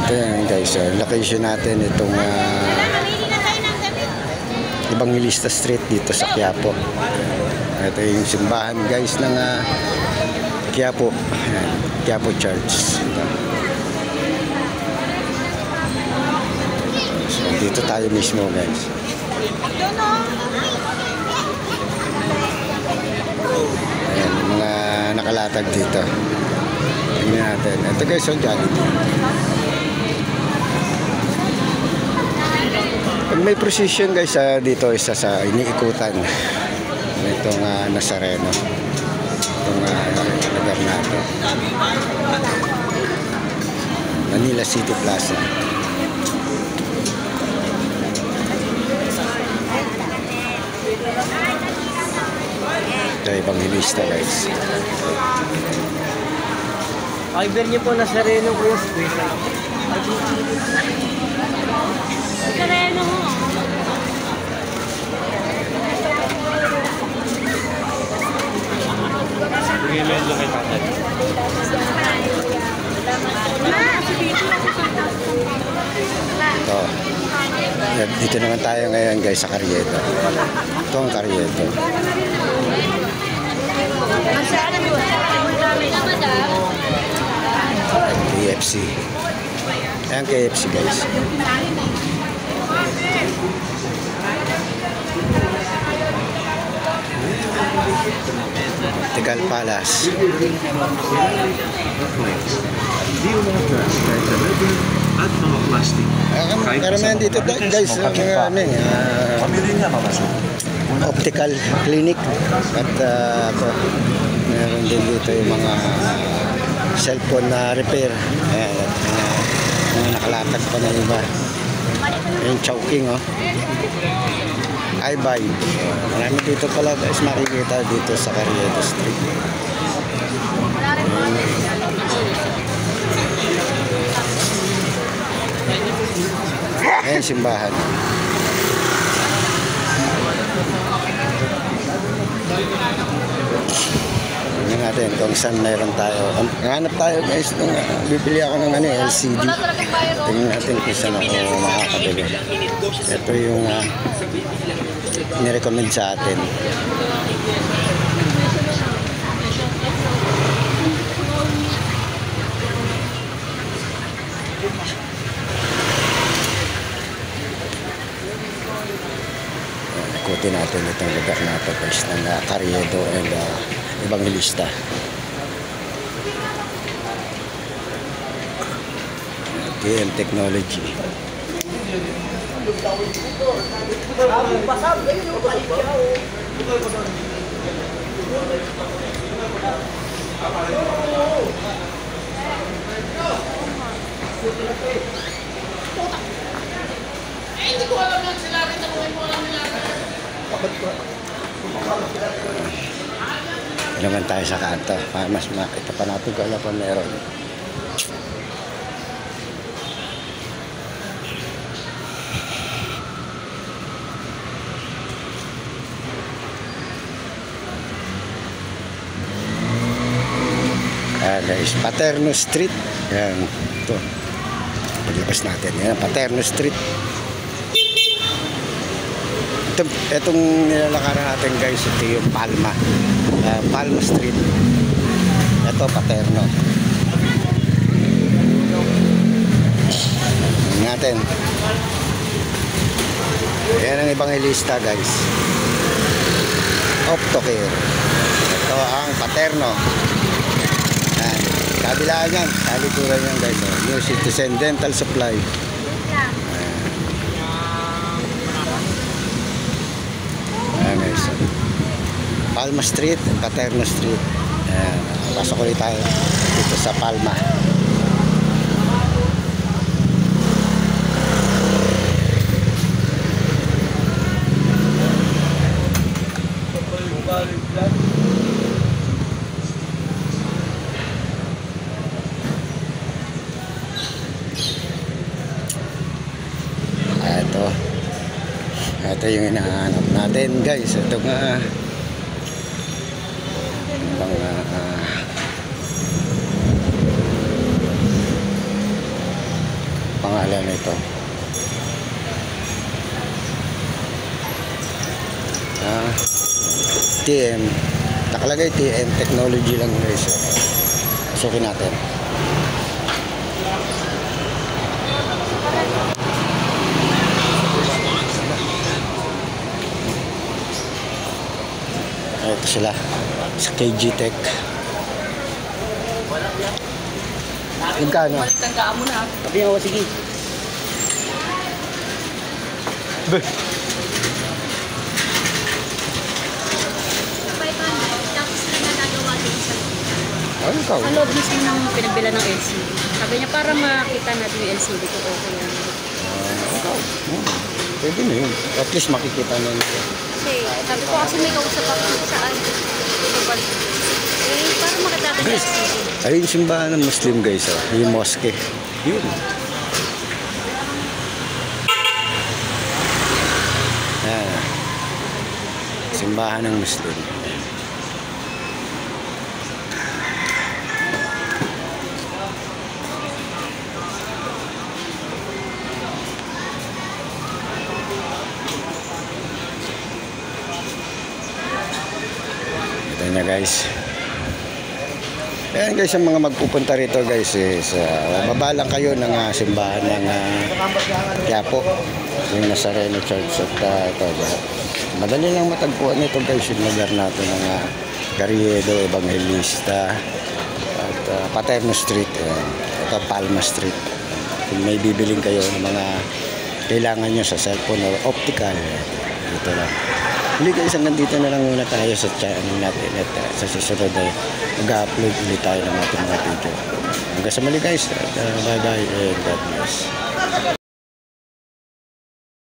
Ito yan guys, location natin itong Evangelista Street dito sa Quiapo. Ito yung simbahan guys ng Quiapo. Ayan, Quiapo Church. So, dito tayo mismo guys. Ayan, mga nakalatag dito. Tingnan natin. Ito guys, yung Jollibee. Pag may procession guys, dito isa sa iniikutan itong Nazareno, itong lugar natin, Manila City Plaza. Ito Evangelista guys. Fiber niyo po Nazareno po yung square. Nazareno ho. Bigay mo yung kay tatay. Ito. Dito naman tayo ngayon guys sa Carriedo. Ito ang Carriedo. KFC. Ayan KFC guys. Tegal Palace. At mga plastic. Karamihan dito guys, mga optical clinic. At ito, meron din dito yung mga cellphone na repair. Ayan, at mga nakalatag pa na iba. Yung Chowking iBuy. Marami dito pala guys makikita dito sa Carriedo Street. Ayan simbahan. Tingnan natin kung saan mayroon tayo. Hanap tayo guys nung bibili ako ng LCD. Tingnan natin kung saan ako makakabili. Ito yung nirecommend sa atin. Ikutin natin itong lugar natin guys ng Carriedo and Evangelista. KM Technology. Hindi ko alam yan sila rin. Tabuhin mo alam nila. Naman tayo sa kanto. Mas makita pa natin kung ano pa meron. Guys, Paterno Street. Yan. Ito. Paglabas natin. Yan, Paterno Street. Itong nilalakaran natin guys, ito yung Palma. Palma Street. Ito, Paterno. Natin. Yan ang Evangelista guys. Optocare. Ito ang Paterno. Yan. Kabilaan yan. Kalikuran yan guys. New Citizen Dental Supply. Ayan guys. Palma Street, Paterno Street. Ayan. Pasok ulit tayo dito sa Palma. Ito yung hinahanap natin guys. Ito nga pangalan nito. TM. Nakalagay TM Technology lang guys. Pasukin natin. Ito sila sa KG Tech. Magkano? Tandaan mo na. Sabi ako, sige. Tapos nagagawa din sa Ay, ikaw. sa loob mismo ng pinabila ng LCD. Sabi niya, para makita natin yung LCD ko, okay yan. Pwede na yun. At least makikita na nito. Kasi sabi ko kasi may kausap ako saan. Para makita natin yung Guys, LCD. ayun yung simbahan ng Muslim guys. Oh. Yung mosque. Yun. Ah. Simbahan ng Muslim. Ito na guys. Ayan guys, ang mga magpupunta rito guys is baba lang kayo ng simbahan ng Quiapo, yung Nazareno Church at ito. Madali lang matagpuan nito guys yung lugar natin ng Garriedo, Evangelista at Paterno Street. Ito Palma Street. Kung may bibiling kayo ng mga kailangan nyo sa cellphone or optical, dito lang. Hindi guys, hanggang dito na lang muna tayo sa channel natin at sa susunod ay mag-upload ulit tayo ng ating mga video. Hanggang sa muli guys, bye bye and God bless.